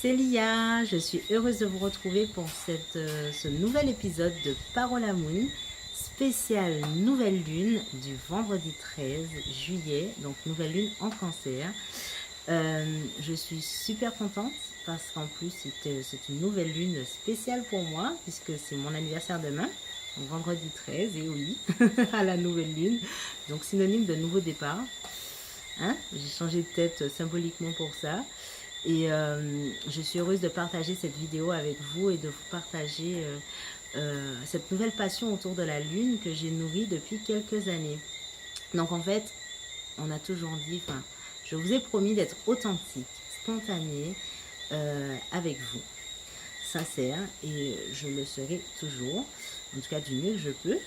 C'est Lia, je suis heureuse de vous retrouver pour ce nouvel épisode de Parole à Moon, spécial nouvelle lune du vendredi 13 juillet, donc nouvelle lune en cancer. Je suis super contente parce qu'en plus c'est une nouvelle lune spéciale pour moi puisque c'est mon anniversaire demain, donc vendredi 13, et oui, à la nouvelle lune, donc synonyme de nouveau départ. Hein, j'ai changé de tête symboliquement pour ça. Et je suis heureuse de partager cette vidéo avec vous et de vous partager cette nouvelle passion autour de la lune que j'ai nourrie depuis quelques années. Donc en fait, on a toujours dit, enfin, je vous ai promis d'être authentique, spontanée avec vous, sincère, et je le serai toujours, en tout cas du mieux que je peux.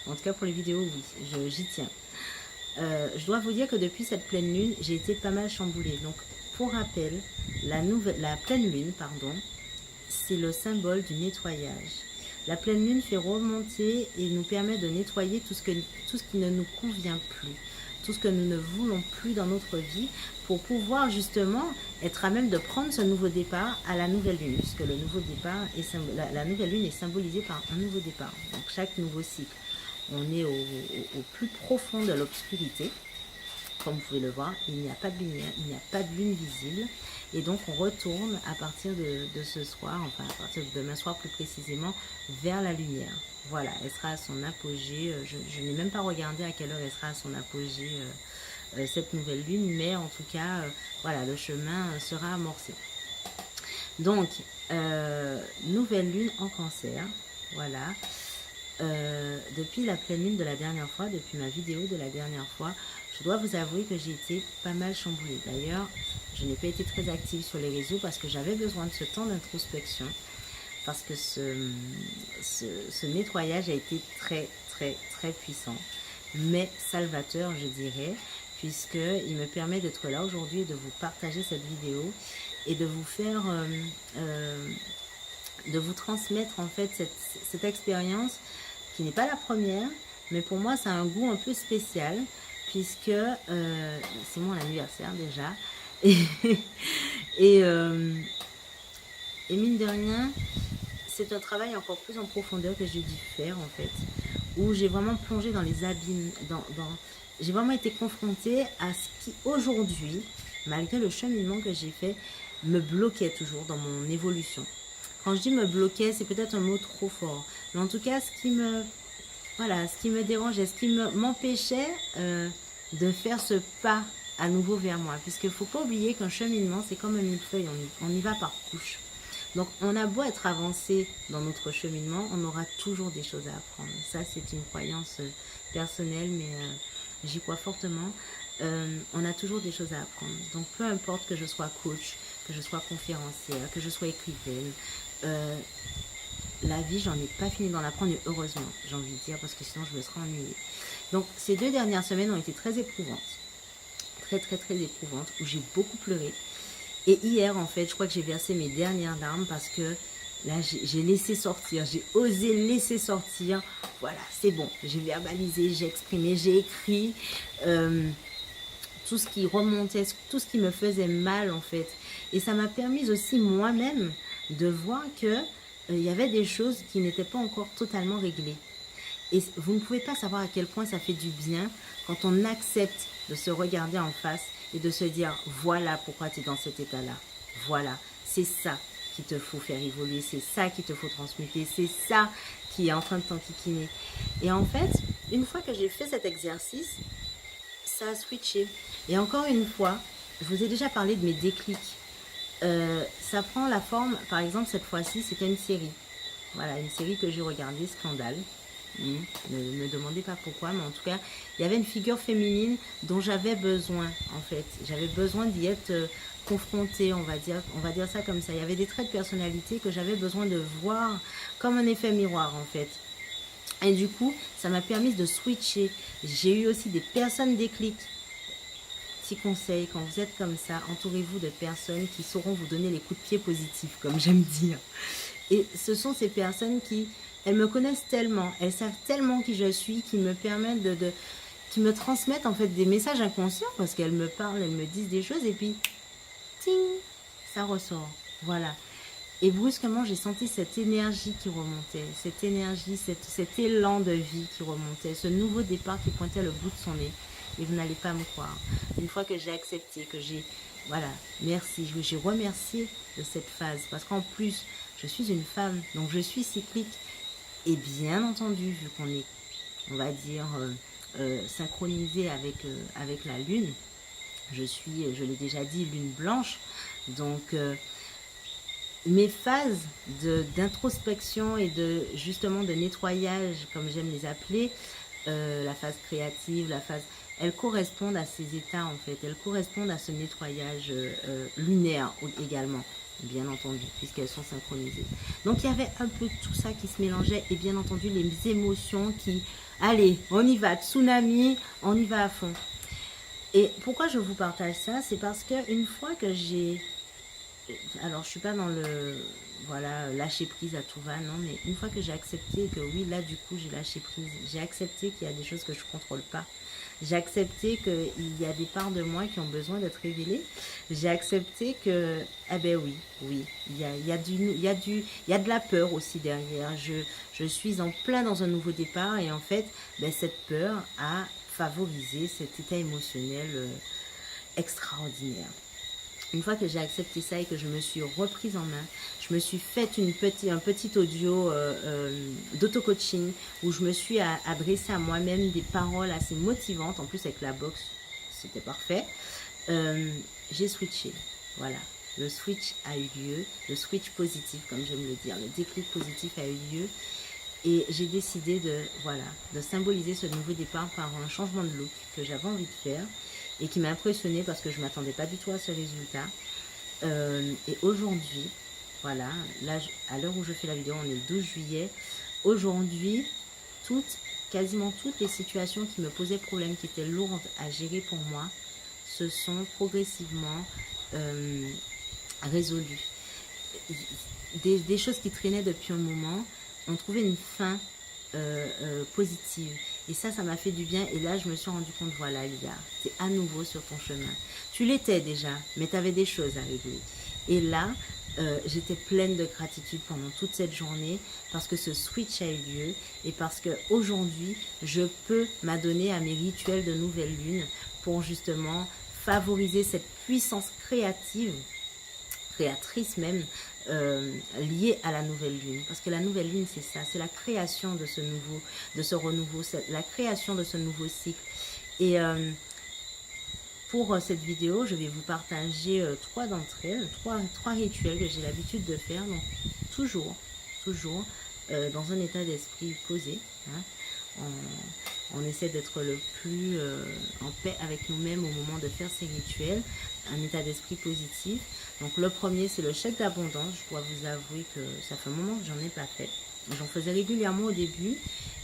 En tout cas pour les vidéos, oui, j'y tiens. Je dois vous dire que depuis cette pleine lune, j'ai été pas mal chamboulée. Donc, pour rappel, la pleine lune, pardon, c'est le symbole du nettoyage. La pleine lune fait remonter et nous permet de nettoyer tout ce qui ne nous convient plus, tout ce que nous ne voulons plus dans notre vie, pour pouvoir justement être à même de prendre ce nouveau départ à la nouvelle lune, puisque le nouveau départ la nouvelle lune est symbolisée par un nouveau départ. Donc chaque nouveau cycle, on est au plus profond de l'obscurité. Comme vous pouvez le voir, il n'y a pas de lumière, il n'y a pas de lune visible. Et donc on retourne à partir de ce soir, enfin à partir de demain soir plus précisément, vers la lumière. Voilà, elle sera à son apogée. Je n'ai même pas regardé à quelle heure elle sera à son apogée, cette nouvelle lune. Mais en tout cas, voilà, le chemin sera amorcé. Donc, nouvelle lune en cancer. Voilà. Depuis la pleine lune de la dernière fois, depuis ma vidéo de la dernière fois, je dois vous avouer que j'ai été pas mal chamboulée. D'ailleurs, je n'ai pas été très active sur les réseaux parce que j'avais besoin de ce temps d'introspection. Parce que ce nettoyage a été très, très, très puissant. Mais salvateur, je dirais, puisqu'il me permet d'être là aujourd'hui et de vous partager cette vidéo et de vous faire... de vous transmettre en fait cette expérience qui n'est pas la première, mais pour moi ça a un goût un peu spécial puisque c'est mon anniversaire déjà et, et mine de rien c'est un travail encore plus en profondeur que j'ai dû faire en fait, où j'ai vraiment plongé dans les abîmes, j'ai vraiment été confrontée à ce qui aujourd'hui, malgré le cheminement que j'ai fait, me bloquait toujours dans mon évolution. Quand je dis me bloquait, c'est peut-être un mot trop fort. Mais en tout cas, ce qui me dérangeait, ce qui m'empêchait de faire ce pas à nouveau vers moi. Puisqu'il ne faut pas oublier qu'un cheminement, c'est comme un millefeuille, on y va par couches. Donc, on a beau être avancé dans notre cheminement, on aura toujours des choses à apprendre. Ça, c'est une croyance personnelle, mais j'y crois fortement. On a toujours des choses à apprendre. Donc, peu importe que je sois coach, que je sois conférencière, que je sois écrivaine, la vie, j'en ai pas fini d'en apprendre, et heureusement, j'ai envie de dire, parce que sinon je me serais ennuyée. Donc, ces 2 dernières semaines ont été très éprouvantes. Très, très, très éprouvantes, où j'ai beaucoup pleuré. Et hier, en fait, je crois que j'ai versé mes dernières larmes parce que là, j'ai laissé sortir, j'ai osé laisser sortir. Voilà, c'est bon, j'ai verbalisé, j'ai exprimé, j'ai écrit tout ce qui remontait, tout ce qui me faisait mal, en fait. Et ça m'a permis aussi moi-même de voir que il y avait des choses qui n'étaient pas encore totalement réglées. Et vous ne pouvez pas savoir à quel point ça fait du bien quand on accepte de se regarder en face et de se dire voilà pourquoi tu es dans cet état-là. Voilà, c'est ça qu'il te faut faire évoluer, c'est ça qu'il te faut transmuter, c'est ça qui est en train de t'enquiquiner. Et en fait, une fois que j'ai fait cet exercice, ça a switché. Et encore une fois, je vous ai déjà parlé de mes déclics. Ça prend la forme, par exemple cette fois-ci c'était une série. Voilà, une série que j'ai regardée, Scandale. Ne me demandez pas pourquoi, mais en tout cas, il y avait une figure féminine dont j'avais besoin, en fait. J'avais besoin d'y être confrontée, on va dire ça comme ça. Il y avait des traits de personnalité que j'avais besoin de voir comme un effet miroir, en fait. Et du coup, ça m'a permis de switcher. J'ai eu aussi des personnes déclic. Petit conseil, quand vous êtes comme ça, entourez-vous de personnes qui sauront vous donner les coups de pied positifs, comme j'aime dire. Et ce sont ces personnes qui, elles me connaissent tellement, elles savent tellement qui je suis, qui me permettent qui me transmettent en fait des messages inconscients, parce qu'elles me parlent, elles me disent des choses, et puis, ting, ça ressort. Voilà. Et brusquement, j'ai senti cette énergie qui remontait, cette énergie, cet élan de vie qui remontait, ce nouveau départ qui pointait le bout de son nez. Et vous n'allez pas me croire. Une fois que j'ai accepté, que j'ai, voilà, merci, j'ai remercié de cette phase. Parce qu'en plus, je suis une femme, donc je suis cyclique. Et bien entendu, vu qu'on est, on va dire, synchronisé avec la lune, je l'ai déjà dit, lune blanche. Donc, mes phases d'introspection et justement de nettoyage, comme j'aime les appeler, la phase créative, elles correspondent à ces états en fait, elles correspondent à ce nettoyage lunaire également, bien entendu, puisqu'elles sont synchronisées. Donc il y avait un peu tout ça qui se mélangeait et bien entendu les émotions qui, allez, on y va, tsunami, on y va à fond. Et pourquoi je vous partage ça, c'est parce qu'une fois que j'ai... Alors, je suis pas dans le, voilà, lâcher prise à tout va, non, mais une fois que j'ai accepté que oui, là, du coup, j'ai lâché prise, j'ai accepté qu'il y a des choses que je contrôle pas, j'ai accepté qu'il y a des parts de moi qui ont besoin d'être révélées, j'ai accepté que, ah ben oui, il y a de la peur aussi derrière, je suis en plein dans un nouveau départ et en fait, ben, cette peur a favorisé cet état émotionnel extraordinaire. Une fois que j'ai accepté ça et que je me suis reprise en main, je me suis fait un petit audio d'auto-coaching où je me suis adressée à moi-même des paroles assez motivantes. En plus, avec la boxe, c'était parfait. J'ai switché. Voilà. Le switch a eu lieu. Le switch positif, comme j'aime le dire. Le déclic positif a eu lieu. Et j'ai décidé de symboliser ce nouveau départ par un changement de look que j'avais envie de faire et qui m'a impressionnée parce que je ne m'attendais pas du tout à ce résultat. Et aujourd'hui, voilà, là, à l'heure où je fais la vidéo, on est le 12 juillet. Aujourd'hui, quasiment toutes les situations qui me posaient problème, qui étaient lourdes à gérer pour moi, se sont progressivement résolues. Des choses qui traînaient depuis un moment ont trouvé une fin positive. Et ça m'a fait du bien. Et là, je me suis rendu compte, voilà, Lila, tu es à nouveau sur ton chemin. Tu l'étais déjà, mais tu avais des choses à régler. Et là, j'étais pleine de gratitude pendant toute cette journée parce que ce switch a eu lieu et parce qu'aujourd'hui, je peux m'adonner à mes rituels de nouvelle lune pour justement favoriser cette puissance créatrice même, liée à la nouvelle lune. Parce que la nouvelle lune, c'est ça, c'est la création de ce renouveau, la création de ce nouveau cycle. Et pour cette vidéo, je vais vous partager trois d'entre elles, trois rituels que j'ai l'habitude de faire. Donc, toujours dans un état d'esprit posé. Hein. On essaie d'être le plus en paix avec nous-mêmes au moment de faire ces rituels, un état d'esprit positif. Donc le premier, c'est le chèque d'abondance. Je dois vous avouer que ça fait un moment que j'en ai pas fait. J'en faisais régulièrement au début.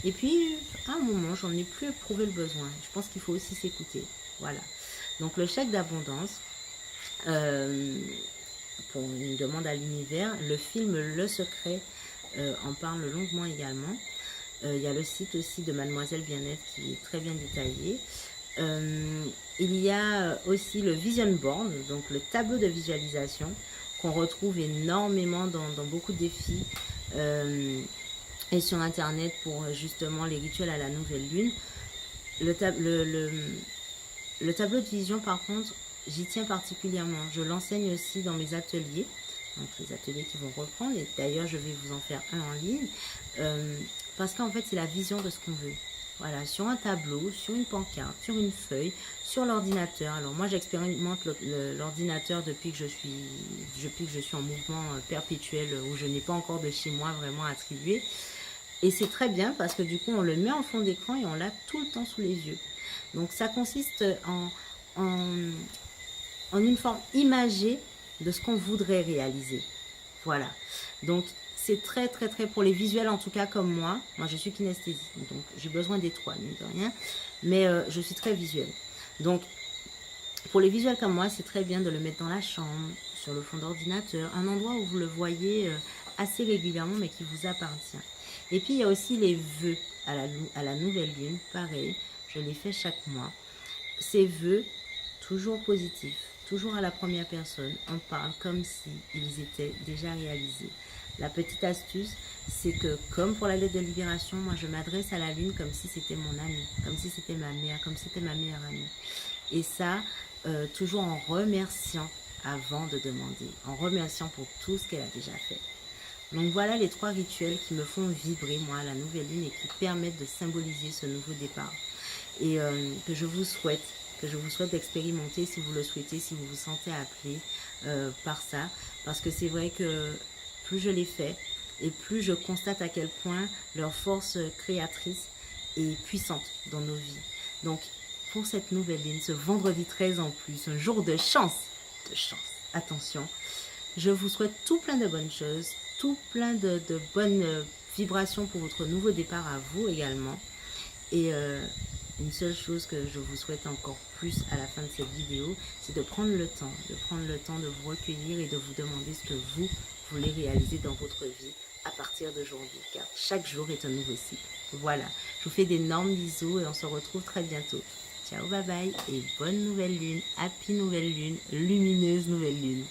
Et puis, à un moment, j'en ai plus éprouvé le besoin. Je pense qu'il faut aussi s'écouter. Voilà. Donc le chèque d'abondance, pour une demande à l'univers, le film Le Secret en parle longuement également. Il y a le site aussi de Mademoiselle Bien-être qui est très bien détaillé. Il y a aussi le Vision Board, donc le tableau de visualisation qu'on retrouve énormément dans beaucoup de défis et sur internet pour justement les rituels à la nouvelle lune. Le tableau de vision, par contre, j'y tiens particulièrement. Je l'enseigne aussi dans mes ateliers, donc les ateliers qui vont reprendre, et d'ailleurs je vais vous en faire un en ligne, parce qu'en fait c'est la vision de ce qu'on veut. Voilà, sur un tableau, sur une pancarte, sur une feuille, sur l'ordinateur. Alors moi j'expérimente l'ordinateur depuis que je suis en mouvement perpétuel où je n'ai pas encore de chez moi vraiment attribué. Et c'est très bien parce que du coup on le met en fond d'écran et on l'a tout le temps sous les yeux. Donc ça consiste en une forme imagée de ce qu'on voudrait réaliser. Voilà. Donc c'est très pour les visuels en tout cas comme moi. Moi je suis kinesthésie, donc j'ai besoin des trois, mine de rien. Mais je suis très visuelle. Donc pour les visuels comme moi, c'est très bien de le mettre dans la chambre, sur le fond d'ordinateur, un endroit où vous le voyez assez régulièrement mais qui vous appartient. Et puis il y a aussi les vœux à la nouvelle lune, pareil, je les fais chaque mois. Ces vœux, toujours positifs, toujours à la première personne, on parle comme s'ils étaient déjà réalisés. La petite astuce, c'est que comme pour la lettre de libération, moi je m'adresse à la lune comme si c'était mon amie, comme si c'était ma mère, comme si c'était ma meilleure amie. Et ça, toujours en remerciant avant de demander, en remerciant pour tout ce qu'elle a déjà fait. Donc voilà les 3 rituels qui me font vibrer, moi, à la nouvelle lune et qui permettent de symboliser ce nouveau départ. Et que je vous souhaite d'expérimenter si vous le souhaitez, si vous vous sentez appelé par ça. Parce que c'est vrai que plus je l'ai fait et plus je constate à quel point leur force créatrice est puissante dans nos vies. Donc pour cette nouvelle lune, ce vendredi 13 en plus, un jour de chance, attention, je vous souhaite tout plein de bonnes choses, tout plein de bonnes vibrations pour votre nouveau départ à vous également. Et une seule chose que je vous souhaite encore plus à la fin de cette vidéo, c'est de prendre le temps de vous recueillir et de vous demander ce que vous voulez réaliser dans votre vie à partir d'aujourd'hui, car chaque jour est un nouveau cycle. Voilà, je vous fais d'énormes bisous et on se retrouve très bientôt. Ciao, bye bye et bonne nouvelle lune, happy nouvelle lune, lumineuse nouvelle lune.